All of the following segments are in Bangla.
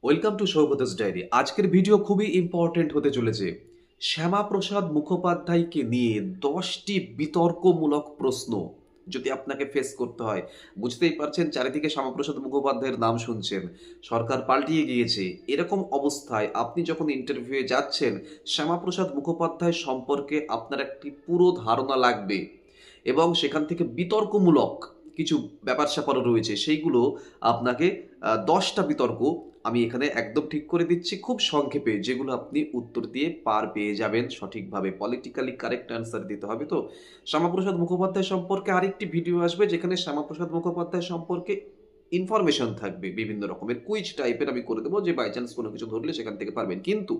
Welcome to Saugata's diary. আজকের ভিডিও খুবই ইম্পর্টেন্ট হতে চলেছে। শ্যামাপ্রসাদ মুখোপাধ্যায়কে নিয়ে 10টি বিতর্কমূলক প্রশ্ন যদি আপনাকে ফেস করতে হয়, বুঝতেই পারছেন চারিদিকে শ্যামাপ্রসাদ মুখোপাধ্যায়ের নাম শুনছেন, সরকার পাল্টিয়ে গিয়েছে। এরকম অবস্থায় আপনি যখন ইন্টারভিউয়ে যাচ্ছেন, শ্যামাপ্রসাদ মুখোপাধ্যায় সম্পর্কে আপনার একটি পুরো ধারণা লাগবে এবং সেখান থেকে বিতর্কমূলক কিছু ব্যাপার স্যাপারও রয়েছে, সেইগুলো আপনাকে 10টা বিতর্ক আমি এখানে একদম ঠিক করে দিচ্ছি খুব সংক্ষেপে, যেগুলো আপনি উত্তর দিয়ে পার পেয়ে যাবেন সঠিকভাবে। পলিটিক্যালি কারেক্ট অ্যান্সার দিতে হবে। তো শ্যামাপ্রসাদ মুখোপাধ্যায় সম্পর্কে আরেকটি ভিডিও আসবে, যেখানে শ্যামাপ্রসাদ মুখোপাধ্যায় সম্পর্কে ইনফরমেশন থাকবে, বিভিন্ন রকমের কুইজ টাইপের আমি করে দেবো, যে বাই চান্স কোনো কিছু ধরলে সেখান থেকে পারবেন। কিন্তু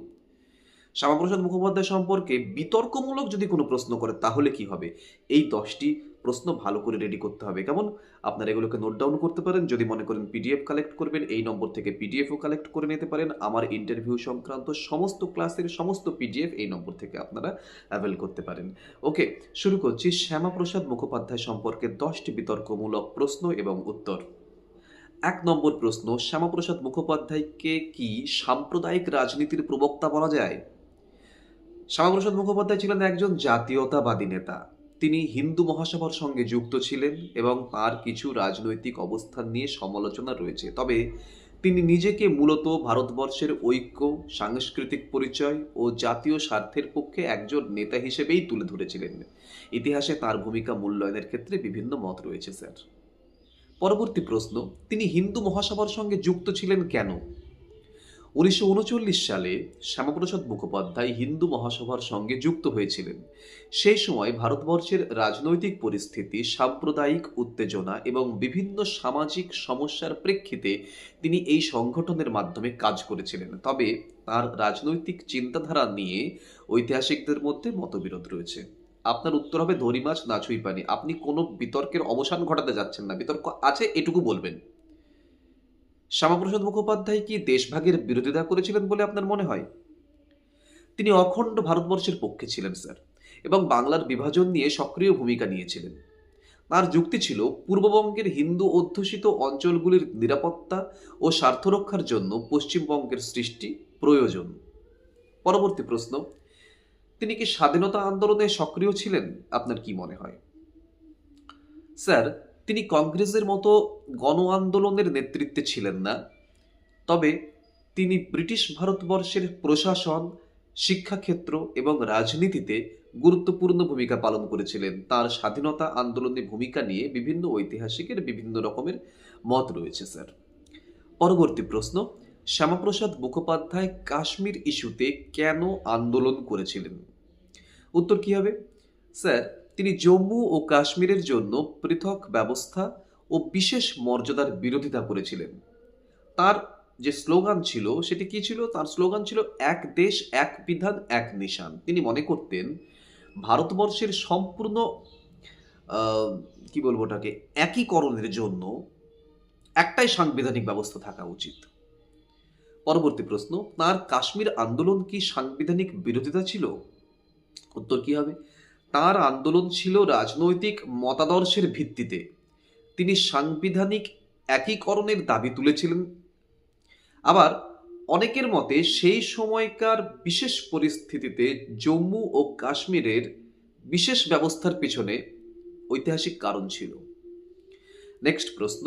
শ্যামাপ্রসাদ মুখোপাধ্যায় সম্পর্কে বিতর্কমূলক যদি কোনো প্রশ্ন করে তাহলে কি হবে, এই 10টি প্রশ্ন ভালো করে রেডি করতে হবে। কেমন? আপনারা এগুলোকে নোট ডাউন করতে পারেন। যদি মনে করেন পিডিএফ কালেক্ট করবেন, এই নম্বর থেকে পিডিএফও কালেক্ট করে নিতে পারেন। আমার ইন্টারভিউ সংক্রান্ত সমস্ত ক্লাসের সমস্ত পিডিএফ এই নম্বর থেকে আপনারা অ্যাভেল করতে পারেন। ওকে, শুরু করছি শ্যামাপ্রসাদ মুখোপাধ্যায় সম্পর্কে 10টি বিতর্কমূলক প্রশ্ন এবং উত্তর। 1 নম্বর প্রশ্ন, শ্যামাপ্রসাদ মুখোপাধ্যায়কে কি সাম্প্রদায়িক রাজনীতির প্রবক্তা বলা যায়? শ্যামাপ্রসাদ মুখোপাধ্যায় ছিলেন একজন জাতীয়তাবাদী নেতা। তিনি হিন্দু মহাসভার সঙ্গে যুক্ত ছিলেন এবং তার কিছু রাজনৈতিক অবস্থান নিয়ে সমালোচনা রয়েছে। তবে তিনি নিজেকে মূলত ভারতবর্ষের ঐক্য, সাংস্কৃতিক পরিচয় ও জাতীয় স্বার্থের পক্ষে একজন নেতা হিসেবেই তুলে ধরেছিলেন। ইতিহাসে তার ভূমিকা মূল্যায়নের ক্ষেত্রে বিভিন্ন মত রয়েছে স্যার। পরবর্তী প্রশ্ন, তিনি হিন্দু মহাসভার সঙ্গে যুক্ত ছিলেন কেন? 1939 সালে শ্যামাপ্রসাদ মুখোপাধ্যায় হিন্দু মহাসভার সঙ্গে যুক্ত হয়েছিলেন। সেই সময় ভারতবর্ষের রাজনৈতিক পরিস্থিতি, সাম্প্রদায়িক উত্তেজনা এবং বিভিন্ন সামাজিক সমস্যার প্রেক্ষিতে তিনি এই সংগঠনের মাধ্যমে কাজ করেছিলেন। তবে তার রাজনৈতিক চিন্তাধারা নিয়ে ঐতিহাসিকদের মধ্যে মতবিরোধ রয়েছে। আপনার উত্তর হবে ধরি মাছ না ছুঁই পানি। আপনি কোনো বিতর্কের অবসান ঘটাতে যাচ্ছেন না, বিতর্ক আছে এটুকু বলবেন। শ্যামাপ্রসাদ মুখোপাধ্যায় কি দেশভাগের বিরোধিতা করেছিলেন বলে আপনার মনে হয়? তিনি অখণ্ড ভারতবর্ষের পক্ষে ছিলেন স্যার, এবং বাংলার বিভাজন নিয়ে সক্রিয় ভূমিকা নিয়েছিলেন। তার যুক্তি ছিল পূর্ববঙ্গের হিন্দু অধ্যুষিত অঞ্চলগুলির নিরাপত্তা ও স্বার্থ রক্ষার জন্য পশ্চিমবঙ্গের সৃষ্টি প্রয়োজন। পরবর্তী প্রশ্ন, তিনি কি স্বাধীনতা আন্দোলনে সক্রিয় ছিলেন? আপনার কি মনে হয়? স্যার, তিনি কংগ্রেসের মতো গণ আন্দোলনের নেতৃত্বে ছিলেন না। তবে তিনি ব্রিটিশ ভারতবর্ষের প্রশাসন, শিক্ষাক্ষেত্র এবং রাজনীতিতে গুরুত্বপূর্ণ ভূমিকা পালন করেছিলেন। তার স্বাধীনতা আন্দোলনে ভূমিকা নিয়ে বিভিন্ন ঐতিহাসিকের বিভিন্ন রকমের মত রয়েছে স্যার। পরবর্তী প্রশ্ন, শ্যামাপ্রসাদ মুখোপাধ্যায় কাশ্মীর ইস্যুতে কেন আন্দোলন করেছিলেন? উত্তর কি হবে? স্যার, তিনি জম্মু ও কাশ্মীরের জন্য পৃথক ব্যবস্থা ও বিশেষ মর্যাদার বিরোধিতা করেছিলেন। তার যে স্লোগান ছিল সেটি কি ছিল? তার স্লোগান ছিল এক দেশ, এক বিধান, এক নিশান। তিনি মনে করতেন ভারতবর্ষের সম্পূর্ণ আহ, কি বলবো ওটাকে, একীকরণের জন্য একটাই সাংবিধানিক ব্যবস্থা থাকা উচিত। পরবর্তী প্রশ্ন, তার কাশ্মীর আন্দোলন কি সাংবিধানিক বিরোধিতা ছিল? উত্তর কি হবে? তার আন্দোলন ছিল রাজনৈতিক মতাদর্শের ভিত্তিতে। তিনি সাংবিধানিক একীকরণের দাবি তুলেছিলেন। আবার অনেকের মতে সেই সময়কার বিশেষ পরিস্থিতিতে জম্মু ও কাশ্মীরের বিশেষ ব্যবস্থার পিছনে ঐতিহাসিক কারণ ছিল। নেক্সট প্রশ্ন,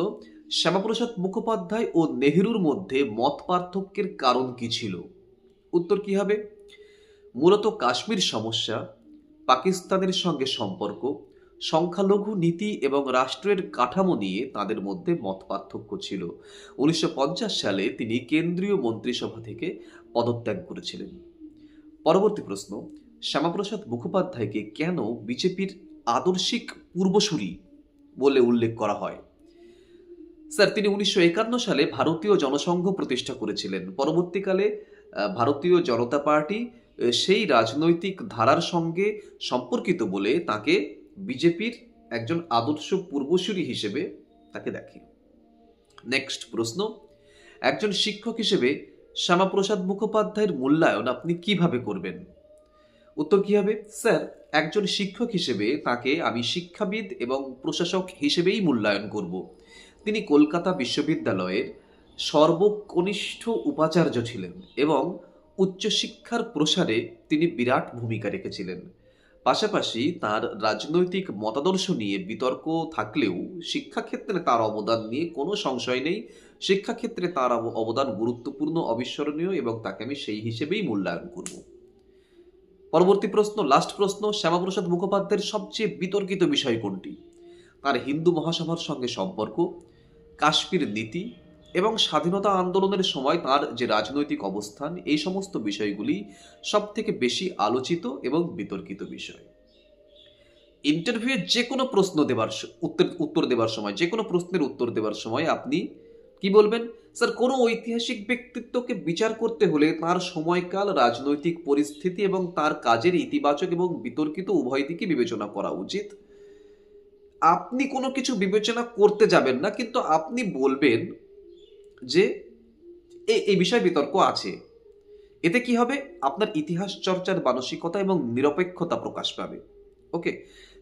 শ্যামাপ্রসাদ মুখোপাধ্যায় ও নেহেরুর মধ্যে মত পার্থক্যের কারণ কি ছিল? উত্তর কি হবে? মূলত কাশ্মীর সমস্যা, পাকিস্তানের সঙ্গে সম্পর্ক, সংখ্যালঘু নীতি এবং রাষ্ট্রের কাঠামো নিয়ে তাদের মধ্যে মত পার্থক্য ছিল। 1950 সালে তিনি কেন্দ্রীয় মন্ত্রিসভা থেকে পদত্যাগ করেছিলেন। পরবর্তী প্রশ্ন, শ্যামাপ্রসাদ মুখোপাধ্যায়কে কেন বিজেপির আদর্শিক পূর্বসূরি বলে উল্লেখ করা হয়? স্যার, তিনি 1951 সালে ভারতীয় জনসংঘ প্রতিষ্ঠা করেছিলেন। পরবর্তীকালে ভারতীয় জনতা পার্টি সেই রাজনৈতিক ধারার সঙ্গে সম্পর্কিত বলে তাকে বিজেপির একজন আদর্শ পূর্বসূরি হিসেবে তাকে দেখে। নেক্সট প্রশ্ন, একজন শিক্ষক হিসেবে শ্যামাপ্রসাদ মুখোপাধ্যায়ের মূল্যায়ন আপনি কিভাবে করবেন? উত্তর কি হবে? স্যার, একজন শিক্ষক হিসেবে তাকে আমি শিক্ষাবিদ এবং প্রশাসক হিসেবেই মূল্যায়ন করব। তিনি কলকাতা বিশ্ববিদ্যালয়ের সর্বকনিষ্ঠ উপাচার্য ছিলেন এবং উচ্চশিক্ষার প্রসারে তিনি বিরাট ভূমিকা রেখেছিলেন। পাশাপাশি তার রাজনৈতিক মতাদর্শ নিয়ে বিতর্ক থাকলেও শিক্ষাক্ষেত্রে তার অবদান নিয়ে কোনো সংশয় নেই। শিক্ষাক্ষেত্রে তার অবদান গুরুত্বপূর্ণ, অবিস্মরণীয় এবং তাকে আমি সেই হিসেবেই মূল্যায়ন করব। পরবর্তী প্রশ্ন, লাস্ট প্রশ্ন, শ্যামাপ্রসাদ মুখোপাধ্যায়ের সবচেয়ে বিতর্কিত বিষয় কোনটি? তার হিন্দু মহাসভার সঙ্গে সম্পর্ক, কাশ্মীর নীতি এবং স্বাধীনতা আন্দোলনের সময় তার যে রাজনৈতিক অবস্থান, এই সমস্ত বিষয়গুলি সবথেকে বেশি আলোচিত এবং বিতর্কিত বিষয়। ইন্টারভিউয়ে যে কোনো প্রশ্ন দেবার উত্তর দেবার সময়, যে কোনো প্রশ্নের উত্তর দেবার সময় আপনি কি বলবেন? স্যার, কোনো ঐতিহাসিক ব্যক্তিত্বকে বিচার করতে হলে তার সময়কাল, রাজনৈতিক পরিস্থিতি এবং তার কাজের ইতিবাচক এবং বিতর্কিত উভয় দিকে বিবেচনা করা উচিত। আপনি কোনো কিছু বিবেচনা করতে যাবেন না, কিন্তু আপনি বলবেন যে এই বিষয়ে বিতর্ক আছে। এতে কি হবে? আপনার ইতিহাস চর্চার মানসিকতা এবং নিরপেক্ষতা প্রকাশ পাবে। ওকে?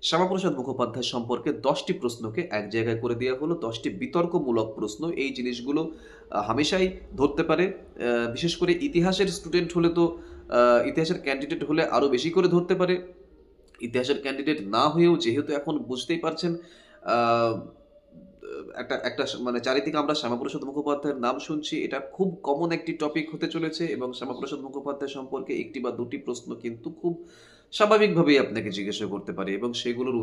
শ্যামাপ্রসাদ মুখোপাধ্যায় সম্পর্কে 10টি প্রশ্নকে এক জায়গায় করে দেওয়া হলো, 10টি বিতর্কমূলক প্রশ্ন। এই জিনিসগুলো হামেশাই ধরতে পারে। বিশেষ করে ইতিহাসের স্টুডেন্ট হলে তো ইতিহাসের ক্যান্ডিডেট হলে আরও বেশি করে ধরতে পারে। ইতিহাসের ক্যান্ডিডেট না হয়েও যেহেতু এখন বুঝতেই পারছেন, আহ, একটা একটা মানে চারিদিকে আমরা শ্যামাপ্রসাদ মুখোপাধ্যায়ের নাম শুনছি, এটা খুব কমন একটি টপিক হতে চলেছে এবং শ্যামাপ্রসাদ মুখোপাধ্যায় সম্পর্কে একটি বা দুটি প্রশ্ন কিন্তু খুব স্বাভাবিকভাবেই আপনাকে জিজ্ঞাসা করতে পারে এবং সেগুলোর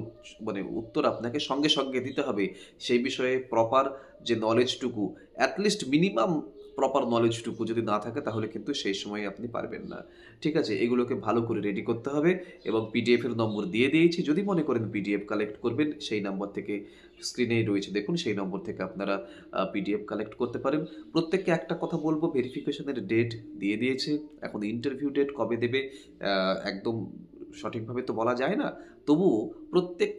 মানে উত্তর আপনাকে সঙ্গে সঙ্গে দিতে হবে। সেই বিষয়ে প্রপার যে নলেজটুকু, অ্যাটলিস্ট মিনিমাম প্রপার নলেজটুকু যদি না থাকে তাহলে কিন্তু সেই সময় আপনি পারবেন না। ঠিক আছে, এগুলোকে ভালো করে রেডি করতে হবে এবং পিডিএফ এর নম্বর দিয়ে দিয়েছি। যদি মনে করেন পিডিএফ কালেক্ট করবেন, সেই নম্বর থেকে স্ক্রিনে রয়েছে দেখুন, সেই নম্বর থেকে আপনারা পিডিএফ কালেক্ট করতে পারেন। প্রত্যেককে একটা কথা বলবো, ভেরিফিকেশনের ডেট দিয়ে দিয়েছে। এখন ইন্টারভিউ ডেট কবে দেবে একদম সঠিকভাবে তো বলা যায় না। তবুও প্রত্যেক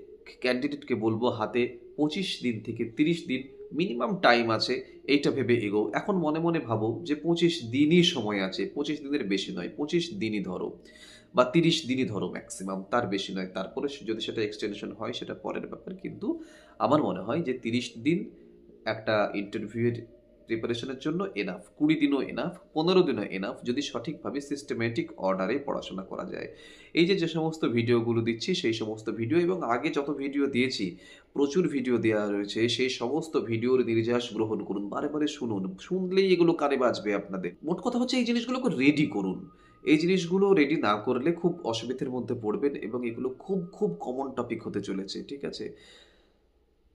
ক্যান্ডিডেটকে বলবো হাতে 25 দিন থেকে 30 দিন মিনিমাম টাইম আছে, এইটা ভেবে এগো। এখন মনে মনে ভাবো যে 25 দিনই সময় আছে, 25 দিনের বেশি নয়, 25 দিনই ধরো বা 30 দিনই ধরো ম্যাক্সিমাম, তার বেশি নয়। তারপরে যদি সেটা এক্সটেনশন হয় সেটা পরের ব্যাপার, কিন্তু আমার মনে হয় যে 30 দিন একটা ইন্টারভিউয়ের প্রিপারেশনের জন্য এনাফ। 20 দিনও এনাফ, 15 দিনও এনাফ, যদি সঠিকভাবে সিস্টেমেটিক অর্ডারে পড়াশোনা করা যায়। এই যে সমস্ত ভিডিওগুলো দিচ্ছি, সেই সমস্ত ভিডিও এবং আগে যত ভিডিও দিয়েছি, প্রচুর ভিডিও দেওয়া রয়েছে, সেই সমস্ত ভিডিওর নির্যাস গ্রহণ করুন, বারে বারে শুনুন। শুনলেই এগুলো কানে বাজবে আপনাদের। মোট কথা হচ্ছে এই জিনিসগুলোকে রেডি করুন। এই জিনিসগুলো রেডি না করলে খুব অসুবিধার মধ্যে পড়বেন এবং এগুলো খুব খুব কমন টপিক হতে চলেছে। ঠিক আছে?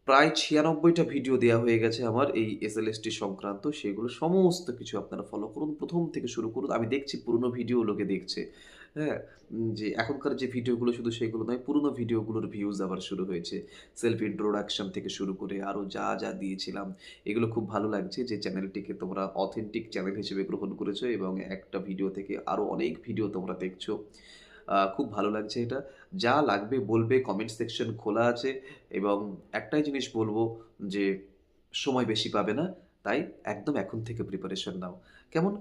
প্রায় 96টা ভিডিও দেয়া হয়ে গেছে আমার এই এসএলএসটি সংক্রান্ত। সেগুলো সমস্ত কিছু আপনারা ফলো করুন। ১ম থেকে শুরু করুন। আমি দেখছি পুরনো ভিডিও লোকে দেখছে। হ্যাঁ? যে এখনকার যে ভিডিওগুলো শুধু সেগুলো নয়, পুরনো ভিডিওগুলোর ভিউজ আবার শুরু হয়েছে। সেলফ ইন্ট্রোডাকশন থেকে শুরু করে আরও যা, যা দিয়েছিলাম, এগুলো খুব ভালো লাগছে যে চ্যানেলটিকে তোমরা অথেন্টিক চ্যানেল হিসেবে গ্রহণ করেছো এবং একটা ভিডিও থেকে আরও অনেক ভিডিও তোমরা দেখছো। খুব ভালো লাগছে এটা। যা লাগবে বলবে, কমেন্ট সেকশন খোলা আছে এবং একটাই জিনিস বলব যে সময় বেশি পাবে না। তাই একদম এখন থেকে প্রিপারেশন নাও। কেমন?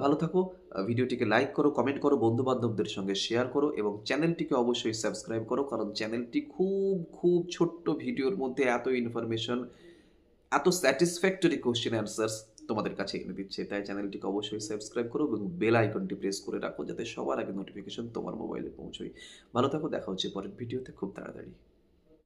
ভালো থাকো। ভিডিওটিকে লাইক করো, কমেন্ট করো, বন্ধু-বান্ধবদের সঙ্গে শেয়ার করো এবং চ্যানেলটিকে অবশ্যই সাবস্ক্রাইব করো। কারণ চ্যানেলটি খুব, খুব ছোট্ট ভিডিওর মধ্যে এত ইনফরমেশন, এত স্যাটিসফ্যাক্টরি কোয়েশ্চেন অ্যান্সার্স তোমাদের কাছে এনে দিচ্ছে। তাই চ্যানেলটিকে অবশ্যই সাবস্ক্রাইব করো এবং বেল আইকনটি প্রেস করে রাখো যাতে সবার আগে নোটিফিকেশন তোমার মোবাইলে পৌঁছয়। ভালো থাকো, দেখা হচ্ছে পরের ভিডিওতে খুব তাড়াতাড়ি।